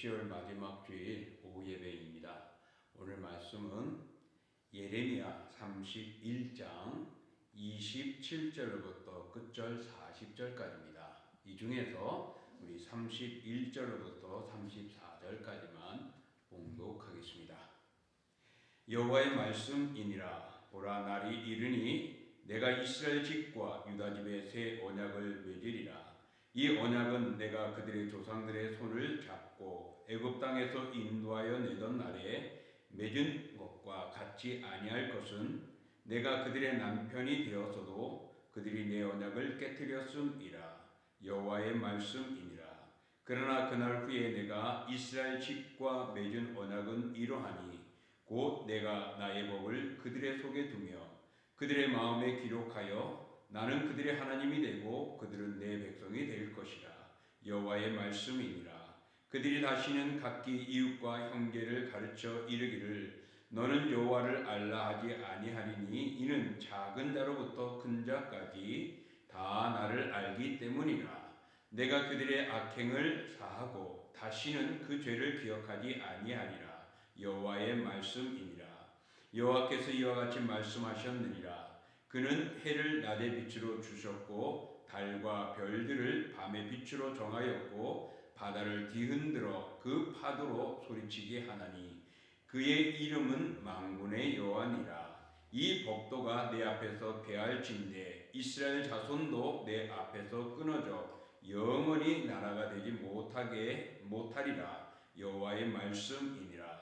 10월 마지막 주일 오후 예배입니다. 오늘 말씀은 예레미야 31장 27절부터 끝절 40절까지입니다. 이 중에서 우리 31절부터 34절까지만 봉독하겠습니다. 여호와의 말씀이니라. 보라, 날이 이르니 내가 이스라엘 집과 유다 집에 새 언약을 맺으리라. 이 언약은 내가 그들의 조상들의 손을 잡고 애굽 땅에서 인도하여 내던 날에 맺은 것과 같지 아니할 것은 내가 그들의 남편이 되었어도 그들이 내 언약을 깨뜨렸음이라. 여호와의 말씀이니라. 그러나 그날 후에 내가 이스라엘 집과 맺은 언약은 이러하니 곧 내가 나의 법을 그들의 속에 두며 그들의 마음에 기록하여 나는 그들의 하나님이 되고 그들은 내 백성이 될 것이라. 여호와의 말씀이니라. 그들이 다시는 각기 이웃과 형제를 가르쳐 이르기를 너는 여호와를 알라 하지 아니하리니 이는 작은 자로부터 큰 자까지 다 나를 알기 때문이라. 내가 그들의 악행을 사하고 다시는 그 죄를 기억하지 아니하리라. 여호와의 말씀이니라. 여호와께서 이와 같이 말씀하셨느니라. 그는 해를 낮의 빛으로 주셨고 달과 별들을 밤의 빛으로 정하였고 바다를 뒤흔들어 그 파도로 소리치게 하나니 그의 이름은 만군의 여호와니라. 이 법도가 내 앞에서 패할진대 이스라엘 자손도 내 앞에서 끊어져 영원히 나라가 되지 못하리라. 여호와의 말씀이니라.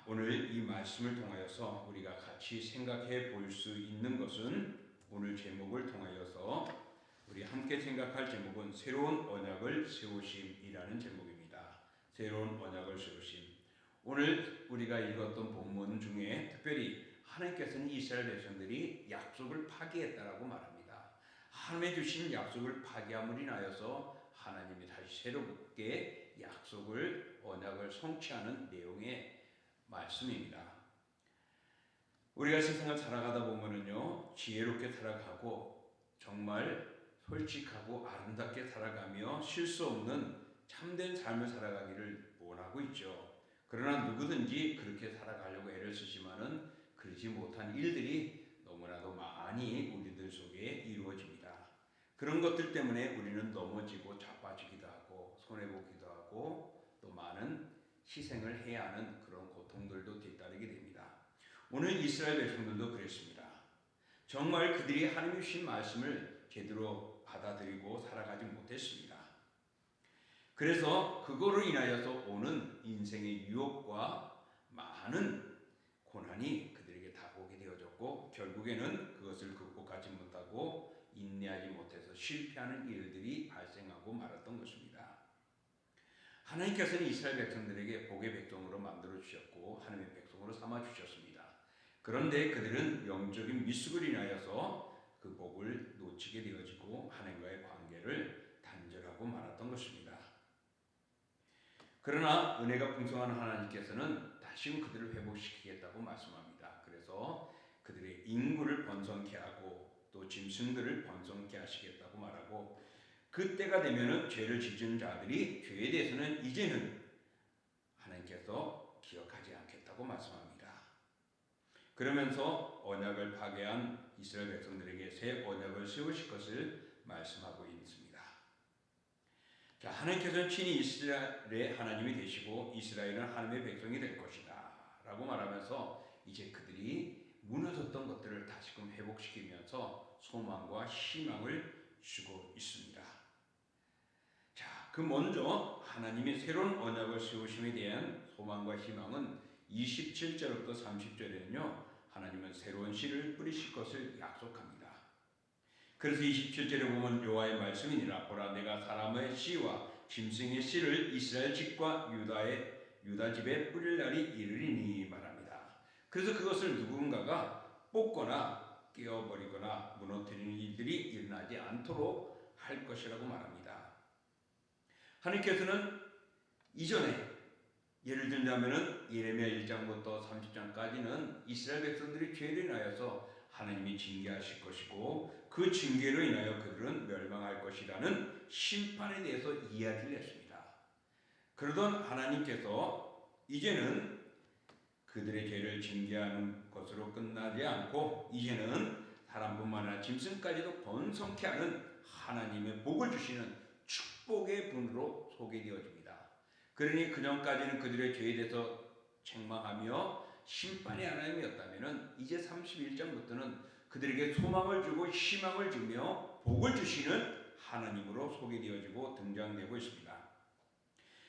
오늘 이 말씀을 통하여서 우리가 같이 생각해 볼 수 있는 것은 오늘 제목을 통하여서 우리 함께 생각할 제목은 새로운 언약을 세우심이라는 제목입니다. 새로운 언약을 세우심. 오늘 우리가 읽었던 본문 중에 특별히 하나님께서는 이스라엘 백성들이 약속을 파기했다라고 말합니다. 하나님의 주신 약속을 파기함으로 인하여서 하나님이 다시 새롭게 약속을 언약을 성취하는 내용의 말씀입니다. 우리가 세상을 살아가다 보면은요, 지혜롭게 살아가고 정말 솔직하고 아름답게 살아가며 실수 없는 참된 삶을 살아가기를 원하고 있죠. 그러나 누구든지 그렇게 살아가려고 애를 쓰지만은 그러지 못한 일들이 너무나도 많이 우리들 속에 이루어집니다. 그런 것들 때문에 우리는 넘어지고 자빠지기도 하고 손해보기도 하고 또 많은 희생을 해야 하는 그런 고통들도 뒤따르게 됩니다. 오늘 이스라엘 백성들도 그랬습니다. 정말 그들이 하나님이 주신 말씀을 제대로 받아들이고 살아가지 못했습니다. 그래서 그거로 인하여서 오는 인생의 유혹과 많은 고난이 그들에게 다가오게 되어졌고 결국에는 그것을 극복하지 못하고 인내하지 못해서 실패하는 일들이 발생하고 말았던 것입니다. 하나님께서는 이스라엘 백성들에게 복의 백성으로 만들어 주셨고 하나님의 백성으로 삼아 주셨습니다. 그런데 그들은 영적인 미숙을 인하여서 그 복을 놓치게 되어지고 하나님과의 관계를 단절하고 말았던 것입니다. 그러나 은혜가 풍성한 하나님께서는 다시금 그들을 회복시키겠다고 말씀합니다. 그래서 그들의 인구를 번성케 하고 또 짐승들을 번성케 하시겠다고 말하고 그때가 되면은 죄를 짓은 자들이 죄에 대해서는 이제는 하나님께서 기억하지 않겠다고 말씀합니다. 그러면서 언약을 파괴한 이스라엘 백성들에게 새 언약을 세우실 것을 말씀하고 있습니다. 자, 하나님께서는 친히 이스라엘의 하나님이 되시고 이스라엘은 하나님의 백성이 될 것이다 라고 말하면서 이제 그들이 무너졌던 것들을 다시금 회복시키면서 소망과 희망을 주고 있습니다. 자, 그 먼저 하나님이 새로운 언약을 세우심에 대한 소망과 희망은 27절부터 30절에는요 하나님은 새로운 씨를 뿌리실 것을 약속합니다. 그래서 27절에 보면 여호와의 말씀이니라. 보라, 내가 사람의 씨와 짐승의 씨를 이스라엘 집과 유다 집에 뿌릴 날이 이르리니 말합니다. 그래서 그것을 누군가가 뽑거나 깨어버리거나 무너뜨리는 일들이 일어나지 않도록 할 것이라고 말합니다. 하나님께서는 이전에 예를 들자면은 예레미야 1장부터 30장까지는 이스라엘 백성들이 죄를 인하여서 하나님이 징계하실 것이고 그 징계로 인하여 그들은 멸망할 것이라는 심판에 대해서 이야기를 했습니다. 그러던 하나님께서 이제는 그들의 죄를 징계하는 것으로 끝나지 않고 이제는 사람뿐만 아니라 짐승까지도 번성케 하는 하나님의 복을 주시는 축복의 분으로 소개되어집니다. 그러니 그전까지는 그들의 죄에 대해서 책망하며 심판의 하나님이었다면 이제 31장부터는 그들에게 소망을 주고 희망을 주며 복을 주시는 하나님으로 소개되어지고 등장되고 있습니다.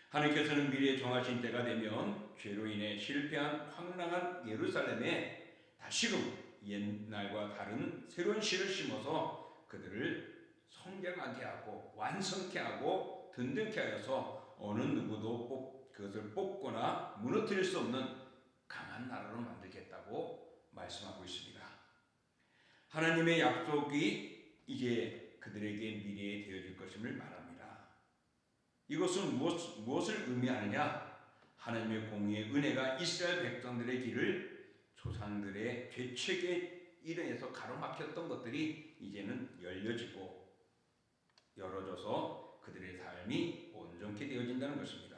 하나님께서는 미래에 정하신 때가 되면 죄로 인해 실패한 황량한 예루살렘에 다시금 옛날과 다른 새로운 씨를 심어서 그들을 성장하게 하고 완성케 하고 든든케 하여서 어느 누구도 그것을 뽑거나 무너뜨릴 수 없는 강한 나라로 만들겠다고 말씀하고 있습니다. 하나님의 약속이 이제 그들에게 미래에 되어질 것임을 말합니다. 이것은 무엇을 의미하느냐? 하나님의 공의의 은혜가 이스라엘 백성들의 길을 조상들의 죄책에 인해서 가로막혔던 것들이 이제는 열려지고 열어져서 그들의 삶이 온전케 되어진다는 것입니다.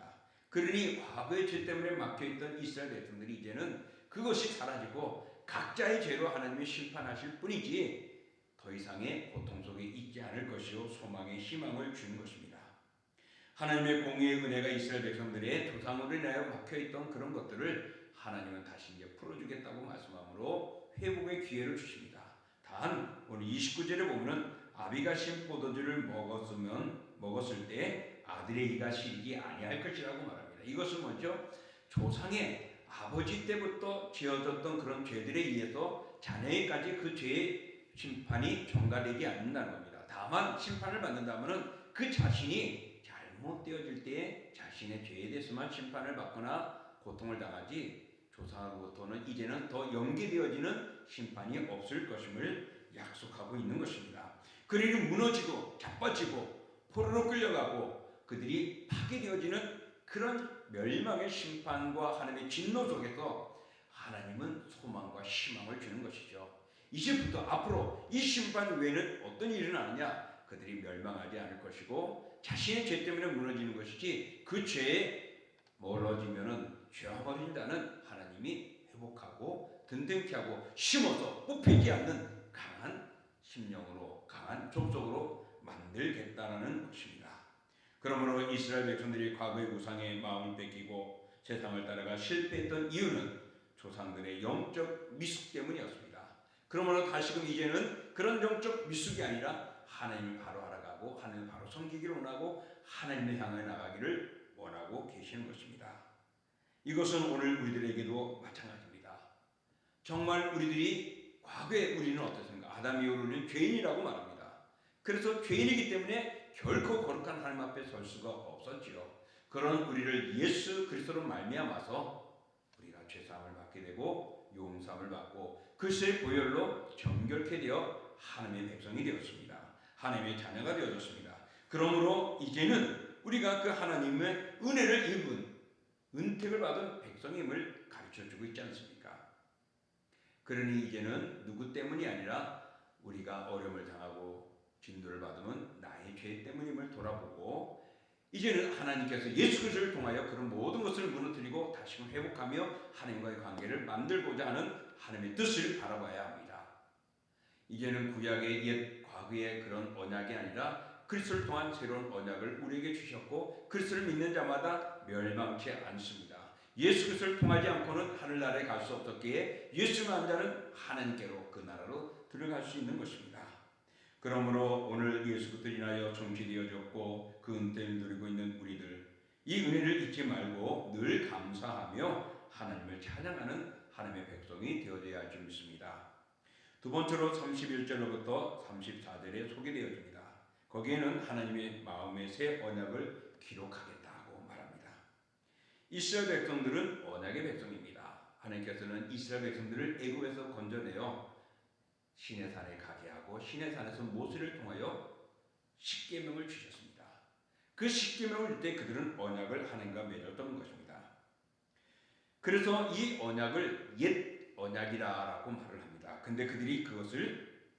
그러니 과거의 죄 때문에 막혀있던 이스라엘 백성들이 이제는 그것이 사라지고 각자의 죄로 하나님이 심판하실 뿐이지 더 이상의 고통 속에 있지 않을 것이요 소망의 희망을 주는 것입니다. 하나님의 공의의 은혜가 이스라엘 백성들의 조상으로 인하여 막혀있던 그런 것들을 하나님은 다시 이제 풀어주겠다고 말씀하므로 회복의 기회를 주십니다. 단 오늘 29절에 보면 아비가 신 포도주를 먹었을 때 아들의 이가 시리지 아니할 것이라고 말합니다. 이것은 먼저 조상의 아버지 때부터 지어졌던 그런 죄들에 의해서 자녀에까지 그 죄의 심판이 전가되지 않는다는 겁니다. 다만 심판을 받는다면 그 자신이 잘못되어질 때에 자신의 죄에 대해서만 심판을 받거나 고통을 당하지 조상으로부터는 이제는 더 연계되어지는 심판이 없을 것임을 약속하고 있는 것입니다. 그들이 무너지고 자빠지고 포로로 끌려가고 그들이 파괴되어지는 그런 멸망의 심판과 하나님의 진노 속에서 하나님은 소망과 희망을 주는 것이죠. 이제부터 앞으로 이 심판 외에는 어떤 일이 일어나느냐? 그들이 멸망하지 않을 것이고 자신의 죄 때문에 무너지는 것이지 그 죄에 멀어지면은 죄와 멀어진다는 하나님이 회복하고 든든케 하고 심어서 뽑히지 않는 강한 심령으로 강한 족속으로 만들겠다는 것입니다. 그러므로 이스라엘 백성들이 과거의 우상의 마음을 뺏기고 세상을 따라가 실패했던 이유는 조상들의 영적 미숙 때문이었습니다. 그러므로 다시금 이제는 그런 영적 미숙이 아니라 하나님을 바로 알아가고 하나님을 바로 섬기기를 원하고 하나님을 향해 나가기를 원하고 계시는 것입니다. 이것은 오늘 우리들에게도 마찬가지입니다. 정말 우리들이 과거에 우리는 어떻습니까? 아담 이후로는 죄인이라고 말합니다. 그래서 죄인이기 때문에 결코 거룩한 하나님 앞에 설 수가 없었지요. 그런 우리를 예수 그리스도로 말미암아서 우리가 죄사함을 받게 되고 용서함을 받고 그리스도의 보혈로 정결케 되어 하나님의 백성이 되었습니다. 하나님의 자녀가 되어졌습니다. 그러므로 이제는 우리가 그 하나님의 은혜를 입은 은택을 받은 백성임을 가르쳐주고 있지 않습니까? 그러니 이제는 누구 때문이 아니라 우리가 어려움을 당하고 진도를 받으면 나의 죄 때문임을 돌아보고 이제는 하나님께서 예수 그리스도를 통하여 그런 모든 것을 무너뜨리고 다시금 회복하며 하나님과의 관계를 만들고자 하는 하나님의 뜻을 바라봐야 합니다. 이제는 구약의 옛 과거의 그런 언약이 아니라 그리스도를 통한 새로운 언약을 우리에게 주셨고 그리스도를 믿는 자마다 멸망치 않습니다. 예수 그리스도를 통하지 않고는 하늘나라에 갈 수 없었기에 예수를 안 자는 하나님께로 그 나라로 들어갈 수 있는 것입니다. 그러므로 오늘 예수 그리스도로 인하여 정치되어졌고 그 은혜를 누리고 있는 우리들 이 은혜를 잊지 말고 늘 감사하며 하나님을 찬양하는 하나님의 백성이 되어져야 할 줄 믿습니다. 두 번째로 31절로부터 34절에 소개되어집니다. 거기에는 하나님의 마음의 새 언약을 기록하겠다고 말합니다. 이스라엘 백성들은 언약의 백성입니다. 하나님께서는 이스라엘 백성들을 애굽에서 건져내어 시내산에 가게 하고 시내산에서 모세를 통하여 십계명을 주셨습니다. 그 십계명을 줄 때 그들은 언약을 하나님과 맺었던 것입니다. 그래서 이 언약을 옛 언약이라고 말을 합니다. 근데 그들이 그것을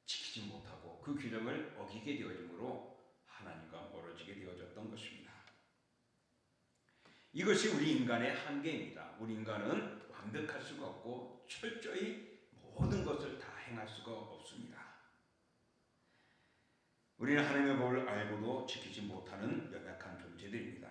지키지 못하고 그 규정을 어기게 되어지므로 하나님과 멀어지게 되어졌던 것입니다. 이것이 우리 인간의 한계입니다. 우리 인간은 완벽할 수가 없고 철저히 모든 것을 다 행할 수가 없습니다. 우리는 하나님의 법을 알고도 지키지 못하는 연약한 존재들입니다.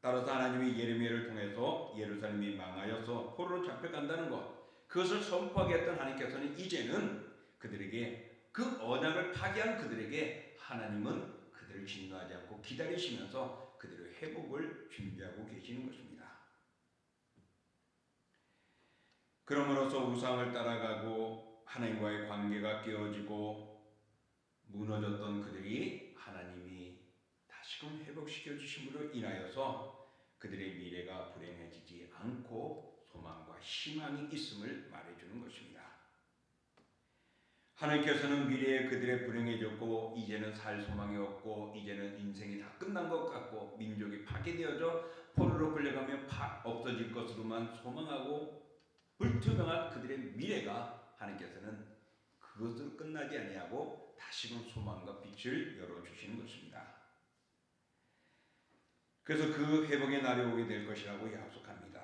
따라서 하나님이 예레미야를 통해서 예루살렘이 망하여서 포로로 잡혀간다는 것, 그것을 선포하겠던 하나님께서는 이제는 그들에게 그 언약을 파기한 그들에게 하나님은 그들을 진노하지 않고 기다리시면서 그들의 회복을 준비하고 계시는 것입니다. 그러므로서 우상을 따라가고 하나님과의 관계가 깨어지고 무너졌던 그들이 하나님이 다시금 회복시켜 주심으로 인하여서 그들의 미래가 불행해지지 않고 소망과 희망이 있음을 말해주는 것입니다. 하나님께서는 미래에 그들의 불행해졌고 이제는 살 소망이 없고 이제는 인생이 다 끝난 것 같고 민족이 파괴되어져 포로로 끌려가며 없어질 것으로만 소망하고 불투명한 그들의 미래가 하나님께서는 그것으로 끝나지 아니하고 다시금 소망과 빛을 열어주시는 것입니다. 그래서 그 회복의 날이 오게 될 것이라고 약속합니다.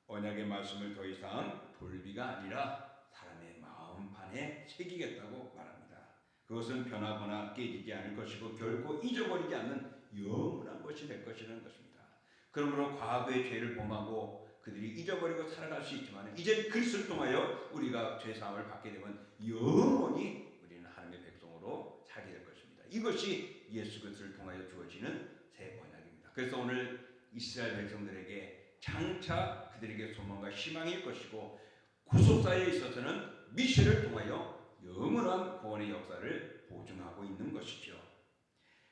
언약의 말씀을 더 이상 돌비가 아니라 사람의 마음판에 새기겠다고 말합니다. 그것은 변하거나 깨지지 않을 것이고 결코 잊어버리지 않는 영원한 것이 될 것이라는 것입니다. 그러므로 과거의 죄를 범하고 그들이 잊어버리고 살아갈 수 있지만 이제 그리스도를 통하여 우리가 죄사함을 받게 되면 영원히 우리는 하나님의 백성으로 살게 될 것입니다. 이것이 예수 그리스도를 통하여 주어지는 새 언약입니다. 그래서 오늘 이스라엘 백성들에게 장차 그들에게 소망과 희망일 것이고 구속사에 있어서는 미시를 통하여 영원한 구원의 역사를 보증하고 있는 것이죠.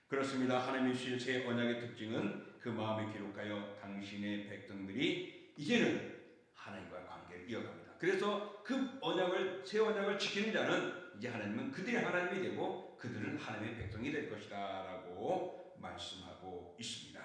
그렇습니다. 하나님이 주신 새 언약의 특징은 그 마음에 기록하여 당신의 백성들이 이제는 하나님과의 관계를 이어갑니다. 그래서 그 언약을 새 언약을 지키는 자는 이제 하나님은 그들의 하나님이 되고 그들은 하나님의 백성이 될 것이다 라고 말씀하고 있습니다.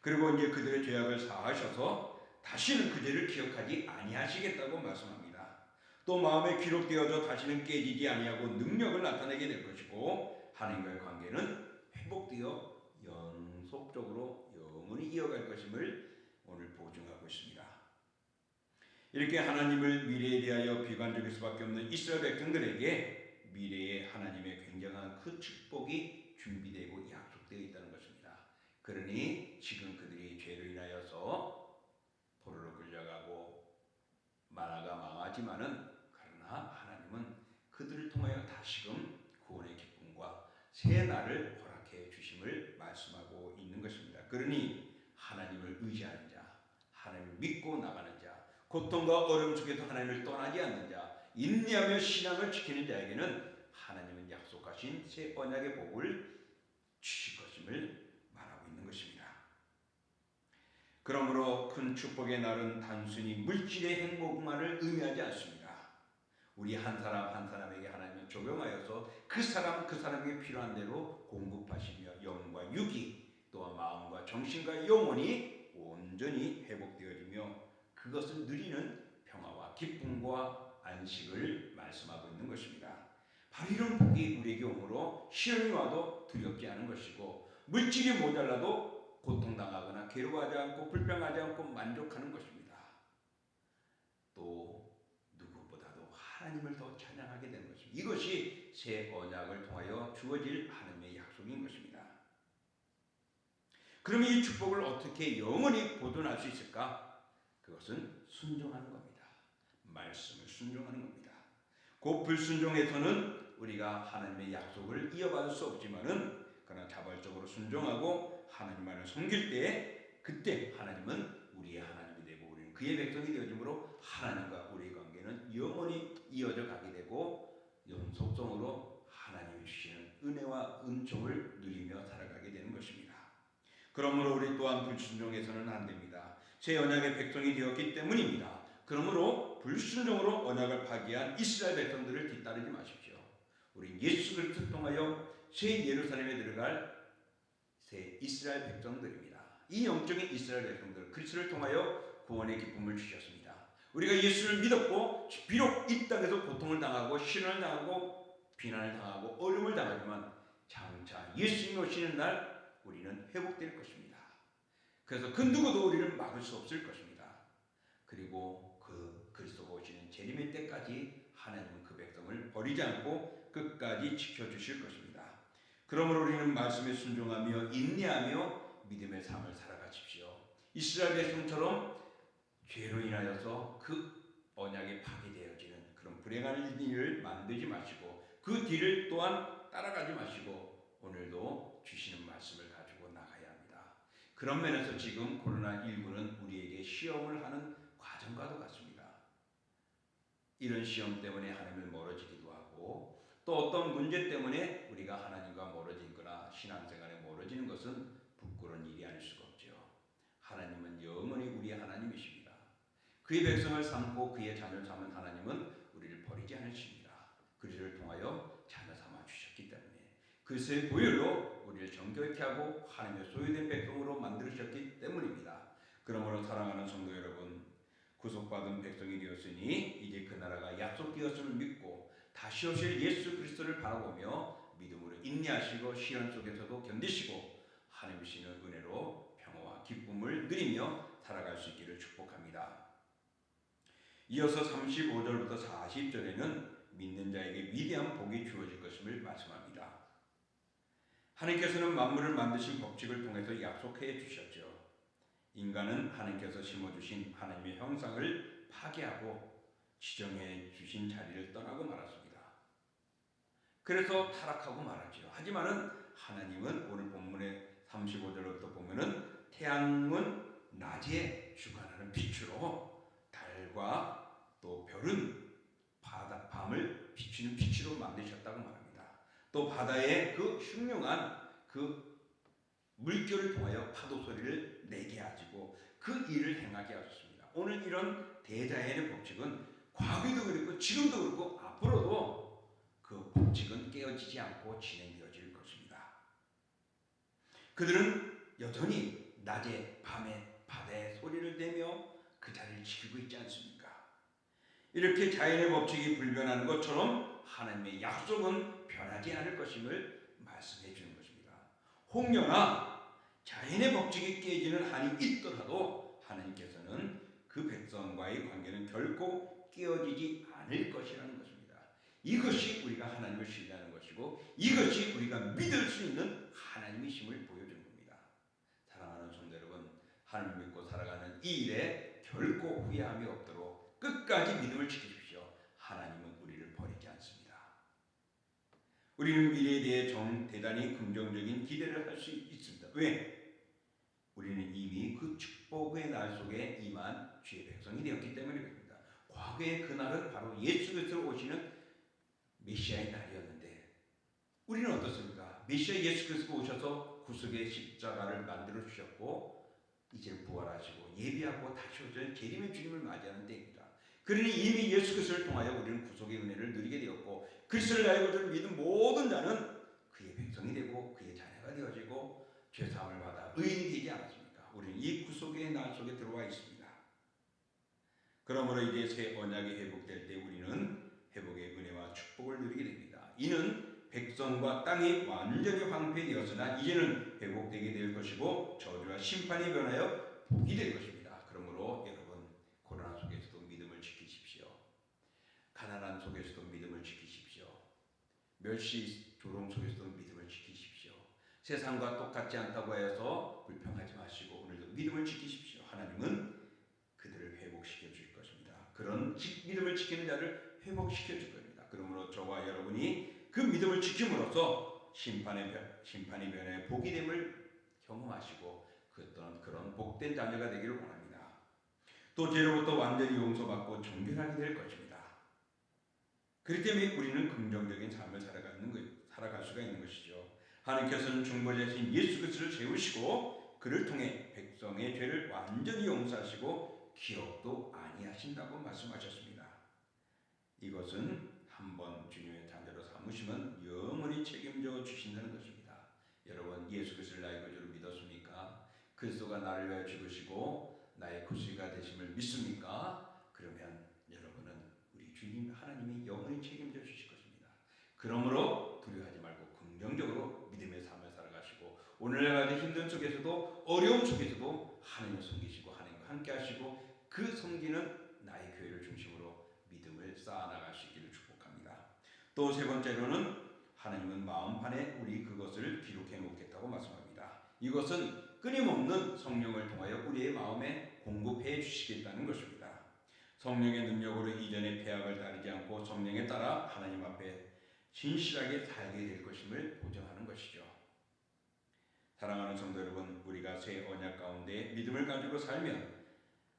그리고 이제 그들의 죄악을 사하셔서 다시는 그 죄를 기억하지 아니하시겠다고 말씀합니다. 또 마음에 기록되어져 다시는 깨지지 아니하고 능력을 나타내게 될 것이고 하나님과의 관계는 회복되어 연속적으로 영원히 이어갈 것임을 오늘 보증하고 있습니다. 이렇게 하나님을 미래에 대하여 비관적일 수밖에 없는 이스라엘 백성들에게 미래에 하나님의 굉장한 그 축복이 준비되고 약속되어 있다는 것입니다. 그러니 지금 그들이 죄로 인하여서 포로로 끌려가고 나라가 망하지만은 그러나 하나님은 그들을 통하여 다시금 구원의 기쁨과 새 날을 허락해 주심을 말씀하고 있는 것입니다. 그러니 하나님을 의지하는 자, 하나님을 믿고 나가는 자, 고통과 어려움 속에서 하나님을 떠나지 않는 자, 인내하며 신앙을 지키는 자에게는 하나님은 약속하신 새 언약의 복을 주실 것임을 말하고 있는 것입니다. 그러므로 큰 축복의 날은 단순히 물질의 행복만을 의미하지 않습니다. 우리 한 사람 한 사람에게 하나님은 적용하여서 그 사람에게 필요한 대로 공급하시며 영과 육이 또한 마음과 정신과 영혼이 온전히 회복되어지며 그것을 누리는 평화와 기쁨과 안식을 말씀하고 있는 것입니다. 바로 이런 복이 우리에게 오므로 시험이 와도 두렵지 않은 것이고 물질이 모자라도 고통당하거나 괴로워하지 않고 불평하지 않고 만족하는 것입니다. 또 누구보다도 하나님을 더 찬양하게 되는 것입니다. 이것이 새 언약을 통하여 주어질 하나님의 약속인 것입니다. 그러면 이 축복을 어떻게 영원히 보존할 수 있을까? 그것은 순종하는 겁니다. 말씀을 순종하는 겁니다. 곧 불순종해서는 우리가 하나님의 약속을 이어받을 수 없지만은 그러나 자발적으로 순종하고 하나님만을 섬길 때에 그때 하나님은 우리의 하나님이 되고 우리는 그의 백성이 되어지므로 하나님과 우리의 관계는 영원히 이어져 가게 되고 연속성으로 하나님이 주시는 은혜와 은총을 누리며 살아가게 되는 것입니다. 그러므로 우리 또한 불순종해서는 안 됩니다. 새 언약의 백성이 되었기 때문입니다. 그러므로 불순종으로 언약을 파기한 이스라엘 백성들을 뒤따르지 마십시오. 우리 예수 그리스도를 통하여 새 예루살렘에 들어갈 새 이스라엘 백성들입니다. 이 영적인 이스라엘 백성들 그리스도를 통하여 구원의 기쁨을 주셨습니다. 우리가 예수를 믿었고 비록 이 땅에서 고통을 당하고 시련을 당하고 비난을 당하고 어려움을 당하지만 장차 예수님이 오시는 날 우리는 회복될 것입니다. 그래서 그 누구도 우리를 막을 수 없을 것입니다. 그리고 그 그리스도가 오시는 재림의 때까지 하나님은 그 백성을 버리지 않고 끝까지 지켜주실 것입니다. 그러므로 우리는 말씀에 순종하며 인내하며 믿음의 삶을 살아가십시오. 이스라엘 백성처럼 죄로 인하여서 그 언약이 파괴되어지는 그런 불행한 일을 만들지 마시고 그 뒤를 또한 따라가지 마시고 오늘도 주시는 말씀을 가지고 나가야 합니다. 그런 면에서 지금 코로나19는 우리에게 시험을 하는 과정과도 같습니다. 이런 시험 때문에 하나님을 멀어지기도 하고 또 어떤 문제 때문에 우리가 하나님과 멀어지거나 신앙생활에 멀어지는 것은 부끄러운 일이 아닐 수가 없죠. 하나님은 영원히 우리의 하나님이십니다. 그의 백성을 삼고 그의 자녀를 삼은 하나님은 우리를 버리지 않으십니다. 그리스도를 통하여 자녀 삼아 주셨기 때문에 그리스도의 보혈로 우리를 정결케 하고 하나님의 소유된 백성으로 만드셨기 때문입니다. 그러므로 사랑하는 성도 여러분, 구속받은 백성이 되었으니 이제 그 나라가 약속되었음을 믿고 다시 오실 예수 그리스도를 바라보며 믿음으로 인내하시고 시련 속에서도 견디시고 하나님 주시는 은혜로 평화와 기쁨을 누리며 살아갈 수 있기를 축복합니다. 이어서 35절부터 40절에는 믿는 자에게 위대한 복이 주어질 것임을 말씀합니다. 하나님께서는 만물을 만드신 법칙을 통해서 약속해 주셨죠. 인간은 하나님께서 심어주신 하나님의 형상을 파괴하고 지정해 주신 자리를 떠나고 말았습니다. 그래서 타락하고 말았죠. 하지만은 하나님은 오늘 본문의 35절부터 보면은 태양은 낮에 주관하는 빛으로 달과 또 별은 밤을 비추는 빛으로 만드셨다고 말합니다. 또 바다의 그 흉흉한 그 물결을 통하여 파도 소리를 내게 하시고 그 일을 행하게 하셨습니다. 오늘 이런 대자연의 법칙은 과거에도 그렇고 지금도 그렇고 앞으로도 그 법칙은 깨어지지 않고 진행되어질 것입니다. 그들은 여전히 낮에 밤에 바다의 소리를 내며 그 자리를 지키고 있지 않습니까? 이렇게 자연의 법칙이 불변하는 것처럼 하나님의 약속은 변하지 않을 것임을 말씀해 주는 것입니다. 혹여나 자연의 법칙이 깨지는 한이 있더라도 하나님께서는 그 백성과의 관계는 결코 깨어지지 않을 것이라는 것입니다. 이것이 우리가 하나님을 신뢰하는 것이고 이것이 우리가 믿을 수 있는 하나님이심을 보여주는 겁니다. 사랑하는 성도 여러분, 하나님 믿고 살아가는 이 일에 결코 후회함이 없도록 끝까지 믿음을 지키십시오. 하나님은 우리를 버리지 않습니다. 우리는 미래에 대해 대단히 긍정적인 기대를 할 수 있습니다. 왜? 우리는 이미 그 축복의 날 속에 임한 주의 백성이 되었기 때문에 그렇습니다. 과거의 그날은 바로 예수 그리스도 오시는 메시아의 날이었는데 우리는 어떻습니까? 메시아 예수 그리스도가 오셔서 구속의 십자가를 만들어 주셨고 이제 부활하시고 예비하고 다시 오시는 재림의 주님을 맞이하는 때입니다. 그러니 이미 예수 그리스도를 통하여 우리는 구속의 은혜를 누리게 되었고 그리스도를 알고 저를 믿은 모든 자는 그의 백성이 되고 그의 자녀가 되어지고 죄사함을 받아 의인이 되지 않았습니까? 우리는 이 구속의 날 속에 들어와 있습니다. 그러므로 이제 새 언약이 회복될 때 우리는 회복의 은혜와 축복을 누리게 됩니다. 이는 백성과 땅이 완전히 황폐되었으나 이제는 회복되게 될 것이고 저주와 심판이 변하여 복이 될 것입니다. 그러므로 여러분 코로나 속에서도 믿음을 지키십시오. 가난한 속에서도 믿음을 지키십시오. 멸시 조롱 속에서도 믿음을 지키십시오. 세상과 똑같지 않다고 해서 불평하지 마시고 오늘도 믿음을 지키십시오. 하나님은 그들을 회복시켜 줄 것입니다. 그런 믿음을 지키는 자를 회복시켜 줄 겁니다. 그러므로 저와 여러분이 그 믿음을 지킴으로써 심판이 변해 복이 됨을 경험하시고 그런 복된 자녀가 되기를 원합니다. 또 죄로부터 완전히 용서받고 정결하게 될 것입니다. 그렇기 때문에 우리는 긍정적인 삶을 살아갈 수가 있는 것이죠. 하나님께서는 중보자이신 예수 그리스도를 세우시고 그를 통해 백성의 죄를 완전히 용서하시고 기억도 아니하신다고 말씀하셨습니다. 이것은 한번 주님의 자녀로 삼으시면 영원히 책임져 주신다는 것입니다. 여러분 예수 그리스도를 나의 구주로 믿었습니까? 그리스도가 나를 위하여 죽으시고 나의 구주가 되심을 믿습니까? 그러면 여러분은 우리 주님 하나님이 영원히 책임져 주실 것입니다. 그러므로 두려워하지 말고 긍정적으로 믿음의 삶을 살아가시고 오늘날 같은 힘든 속에서도 어려움 속에서도 하나님을 섬기시고 하나님과 함께 하시고 그 섬기는 나의 교회를 중심으로 믿음을 쌓아나갈 수 있기를 축복합니다. 또 세 번째로는 하나님은 마음판에 우리 그것을 기록해 놓겠다고 말씀합니다. 이것은 끊임없는 성령을 통하여 우리의 마음에 공급해 주시겠다는 것입니다. 성령의 능력으로 이전의 폐악을 따르지 않고 성령에 따라 하나님 앞에 진실하게 살게 될 것임을 보장하는 것이죠. 사랑하는 성도 여러분, 우리가 새 언약 가운데 믿음을 가지고 살면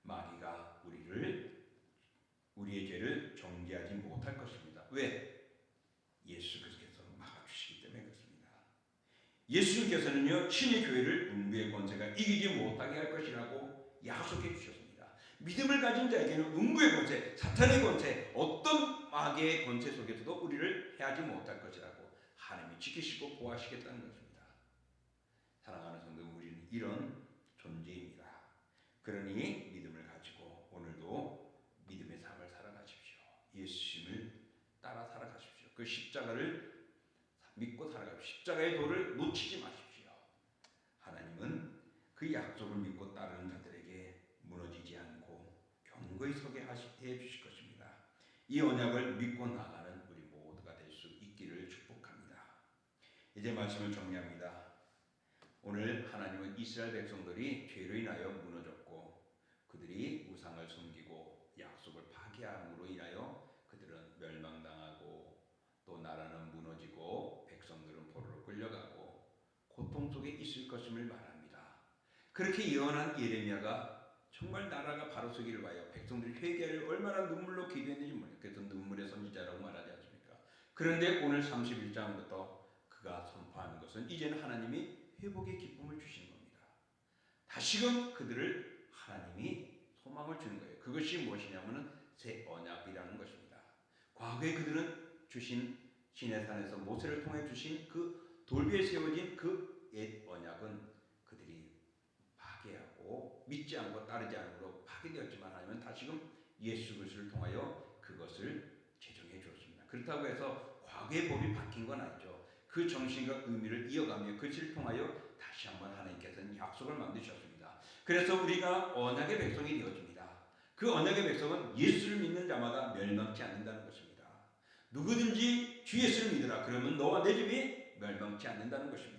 마귀가 우리의 죄를 정죄하지 못할 것입니다. 왜? 예수께서 막아주시기 때문에 그렇습니다. 예수님께서는요, 친히 교회를 음부의 권세가 이기지 못하게 할 것이라고 약속해 주셨습니다. 믿음을 가진 자에게는 음부의 권세, 사탄의 권세, 어떤 마귀의 권세 속에서도 우리를 해하지 못할 것이라고 하나님이 지키시고 보호하시겠다는 것입니다. 사랑하는 성도, 우리는 이런 존재입니다. 그러니 믿음을 가지고 오늘도 믿음의 삶을 살아가십시오. 예수님을 따라 살아가십시오. 그 십자가를 믿고 살아가십시오. 십자가의 도를 놓치지 마십시오. 하나님은 그 약속을 믿고 따르는 자들에게 무너지지 않고 견고히 서게 해 주실 것입니다. 이 언약을 믿고 나가는 우리 모두가 될 수 있기를 축복합니다. 이제 말씀을 정리합니다. 오늘 하나님은 이스라엘 백성들이 죄로 인하여 무너졌고 그들이 우상을 섬기고 약속을 파기함으로 인하여 그들은 멸망당하고 또 나라는 무너지고 백성들은 포로로 끌려가고 고통 속에 있을 것임을 말합니다. 그렇게 예언한 예레미야가 정말 나라가 바로 서기를 봐요. 백성들이 회개를 얼마나 눈물로 기도했는지 모르겠어요. 그래서 눈물의 선지자라고 말하지 않습니까? 그런데 오늘 31장부터 그가 선포하는 것은 이제는 하나님이 회복의 기쁨을 주시는 겁니다. 다시금 그들을 하나님이 소망을 주는 거예요. 그것이 무엇이냐면 새 언약이라는 것입니다. 과거에 그들은 주신 시내산에서 모세를 통해 주신 그 돌비에 세워진 그 옛 언약은 그들이 파괴하고 믿지 않고 따르지 않으므로 파괴되었지만 하나님은 다시금 예수 그리스도를 통하여 그것을 재정해 주었습니다. 그렇다고 해서 과거의 법이 바뀐 건 아니죠. 그 정신과 의미를 이어가며 그것을 통하여 다시 한번 하나님께서는 약속을 만드셨습니다. 그래서 우리가 언약의 백성이 되어집니다. 그 언약의 백성은 예수를 믿는 자마다 멸망치 않는다는 것입니다. 누구든지 주 예수를 믿으라. 그러면 너와 내 집이 멸망치 않는다는 것입니다.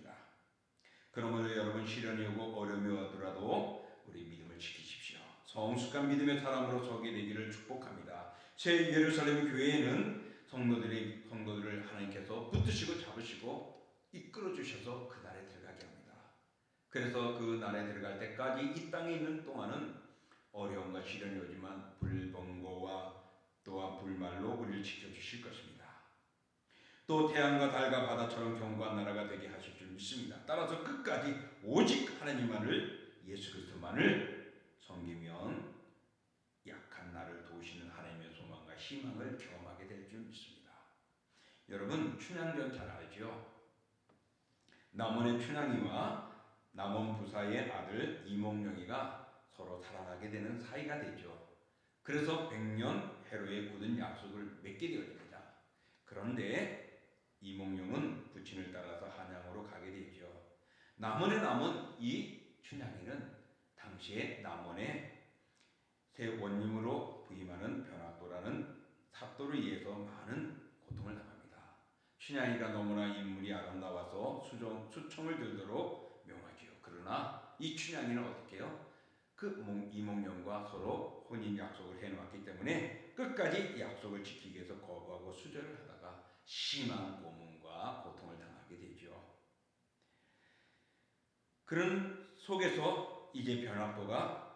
그러므로 여러분 시련이 오고 어려움이 오더라도 우리 믿음을 지키십시오. 성숙한 믿음의 사람으로 서게 되기를 축복합니다. 새 예루살렘 교회에는 성도들을 하나님께서 붙드시고 잡으시고 이끌어 주셔서 그 날에 들어가게 합니다. 그래서 그 날에 들어갈 때까지 이 땅에 있는 동안은 어려움과 시련이 오지만 불번거와 또한 불말로 우리를 지켜주실 것입니다. 또 태양과 달과 바다처럼 견고한 나라가 되게 하실 줄 믿습니다. 따라서 끝까지 오직 하나님만을, 예수 그리스도만을 섬기면 약한 나를 도우시는 하나님의 소망과 희망을 경험하게 될 줄 믿습니다. 여러분 춘향전 잘 알죠? 남원의 춘향이와 남원 부사의 아들 이몽룡이가 서로 사랑하게 되는 사이가 되죠. 그래서 100년 해로의 굳은 약속을 맺게 되어집니다. 그런데 이몽룡은 부친을 따라서 한양으로 가게 되죠. 남원에 남은 이 춘향이는 당시에 남원의 새 원님으로 부임하는 변학도라는 삽도를 위해서 많은 고통을 당합니다. 춘향이가 너무나 인물이 아름다워서 수청을 들도록 명하지요. 그러나 이 춘향이는 어떻게 해요? 그 이몽룡과 서로 혼인 약속을 해놓았기 때문에 끝까지 약속을 지키기 위해서 거부하고 수절을 하다가 심한 고문과 고통을 당하게 되죠. 그런 속에서 이제 변학도가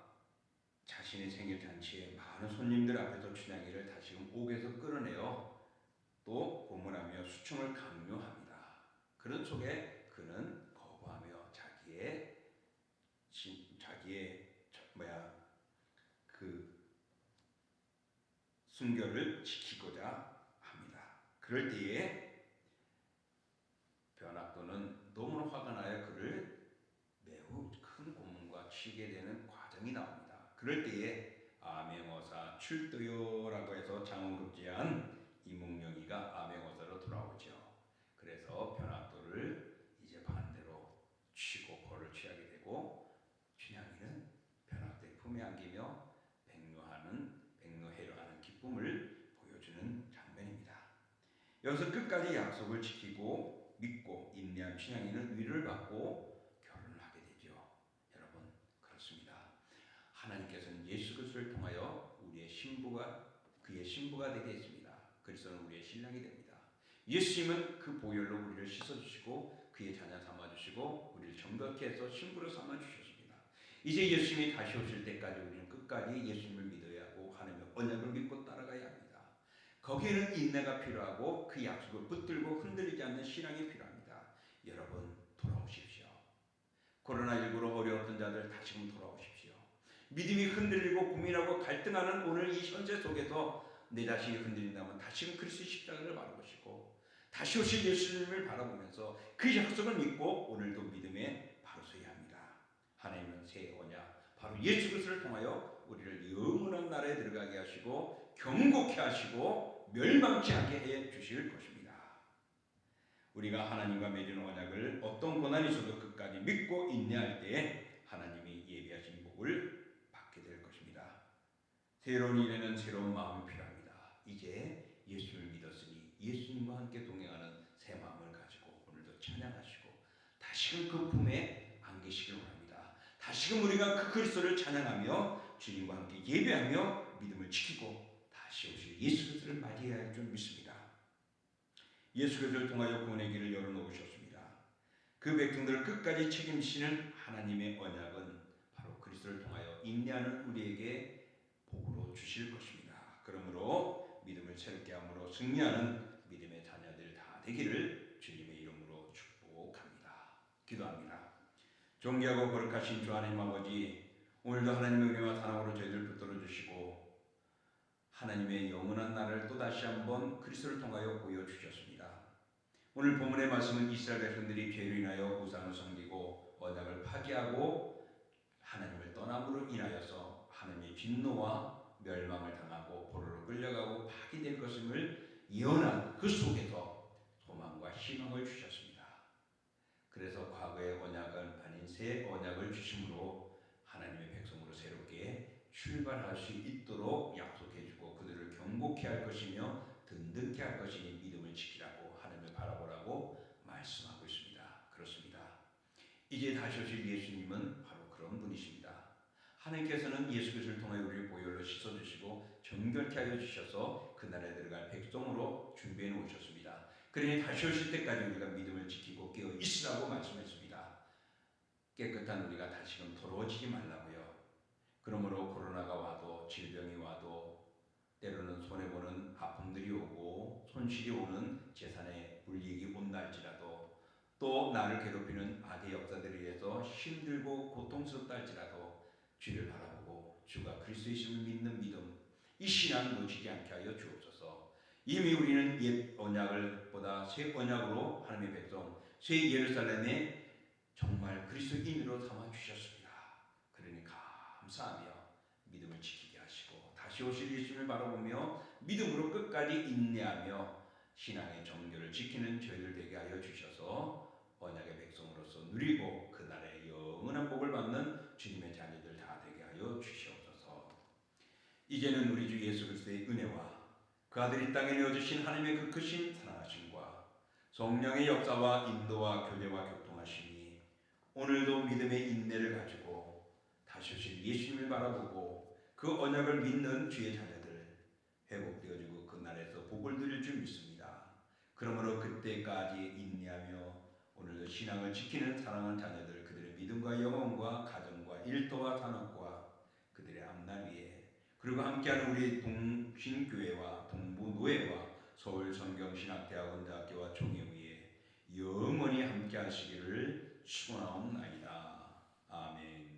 자신의 생일 잔치에 많은 손님들 앞에서 춘향이를 다시금 옥에서 끌어내어 또 고문하며 수청을 강요합니다. 그런 속에 그는 거부하며 자기의 그 순결을 지키고자 합니다. 그럴 때에 변학도는 너무나 화가 나여 그를 매우 큰 고문과 치게 되는 과정이 나옵니다. 그럴 때에 암행어사 출도요라고 해서 장원급제한 이몽룡이가 암행어사로 돌아오죠. 그래서 변학도를 이제 반대로 취 하시고 춘향이는 변학된 품에 안기며 백로해로 하는 기쁨을 보여주는 장면입니다. 여기서 끝까지 약속을 지키고 믿고 인내한 춘향이는 위로를 받고 결혼을 하게 되죠. 여러분, 그렇습니다. 하나님께서는 예수 그리스도를 통하여 그의 신부가 되게 했습니다. 그리스도는 우리의 신랑이 됩니다. 예수님은 그 보혈로 우리를 씻어주시고 그의 자녀 삼아주시고 우리를 정결케 해서 신부로 삼아주셨습니다. 이제 예수님이 다시 오실 때까지 우리는 끝까지 예수님을 믿어야 하고 하나님의 언약을 믿고 따라가야 합니다. 거기에는 인내가 필요하고 그 약속을 붙들고 흔들리지 않는 신앙이 필요합니다. 여러분, 돌아오십시오. 코로나19로 어려웠던 자들 다시금 돌아오십시오. 믿음이 흔들리고 고민하고 갈등하는 오늘 이 현재 속에서 내 자신이 흔들린다면 다시금 그리스도의 십자가를 바라보시고 다시 오실 예수님을 바라보면서 그 약속을 믿고 오늘도 믿음에 바로 서야 합니다. 하나님은 새 언약 바로 예수 그리스도를 통하여 우리를 영원한 나라에 들어가게 하시고 경고케 하시고 멸망치 않게 해 주실 것입니다. 우리가 하나님과 맺은 언약을 어떤 고난이 있어도 끝까지 믿고 인내할 때에 하나님이 예비하신 복을 받게 될 것입니다. 새로운 일에는 새로운 마음이 필요합니다. 이제 예수를 믿었으니 예수님과 함께 동행하는 새 마음을 가지고 오늘도 찬양하시고 다시금 그 품에 안기시길 원합니다. 다시금 우리가 그 그리스도를 찬양하며 주님과 함께 예배하며 믿음을 지키고 다시 오실 예수 그리스도를 맞이해야 할 줄 믿습니다. 예수 그리스도를 통하여 구원의 길을 열어놓으셨습니다. 그 백성들을 끝까지 책임지시는 하나님의 언약은 바로 그리스도를 통하여 인내하는 우리에게 복으로 주실 것입니다. 그러므로 믿음을 새롭게 함으로 승리하는 믿음의 자녀들 다 되기를 주님의 이름으로 축복합니다. 기도합니다. 존귀하고 거룩하신 주 하나님 아버지, 오늘도 하나님의 은혜와 사랑으로 저희들 붙들어 주시고 하나님의 영원한 나라를 또다시 한번 그리스도를 통하여 보여주셨습니다. 오늘 본문의 말씀은 이스라엘 백성들이 죄로 인하여 우상을 섬기고 언약을 파기하고 하나님을 떠남으로 인하여서 하나님의 진노와 멸망을 당하고 포로로 끌려가고 파기될 것임을 예언한 그 속에서 소망과 희망을 주셨습니다. 그래서 과거의 언약은 아닌 새 언약을 주심으로 하나님의 백성으로 새롭게 출발할 수 있도록 약속해주고 그들을 경고케 할 것이며 든든케 할 것이니 믿음을 지키라고 하나님을 바라보라고 말씀하고 있습니다. 그렇습니다. 이제 다시 오실 예수님은 바로 그런 분이십니다. 하나님께서는 예수 그리스도를 통해 우리를 보혈로 씻어주시고 정결케 하여 주셔서 그 나라에 들어갈 백성으로 준비해 놓으셨습니다. 그러니 다시 오실 때까지 우리가 믿음을 지키고 깨어 있으라고 말씀했습니다. 깨끗한 우리가 다시금 더러워지지 말라고요. 그러므로 코로나가 와도 질병이 와도 때로는 손해보는 아픔들이 오고 손실이 오는 재산의 불이익이 온다 할지라도 또 나를 괴롭히는 악의 역사들에 의해서 힘들고 고통스럽다 할지라도 주를 바라보고 주가 그리스도이심을 믿는 믿음, 이 신앙 놓치지 않게 하여 주옵소서. 이미 우리는 옛 언약보다 새 언약으로 하나님의 백성 새 예루살렘에 정말 그리스도인으로 삼아 주셨습니다. 그러니 감사하며 믿음을 지키게 하시고 다시 오실 예수님을 바라보며 믿음으로 끝까지 인내하며 신앙의 정결을 지키는 저희들 되게 하여 주셔서 언약의 백성으로서 누리고 그날의 영원한 복을 받는 주님의 자녀들 다 되게 하여 주시옵소서. 이제는 우리 주 예수 그리스도의 은혜와 그 아들이 땅에 내어주신 하나님의 그 크신 사랑하심과 성령의 역사와 인도와 교제와 교통하심이 오늘도 믿음의 인내를 가지고 다시 오실 예수님을 바라보고 그 언약을 믿는 주의 자녀들 회복되어지고 그 날에서 복을 누릴 줄 믿습니다. 그러므로 그때까지 인내하며 오늘도 신앙을 지키는 사랑하는 자녀들 그들의 믿음과 영혼과 가정과 일터와 산업과 그들의 앞날 위에 그리고 함께하는 우리 동신교회와 동부노회와 서울성경신학대학원대학교와 총회 위에 영원히 함께하시기를 축원하옵나이다. 아멘.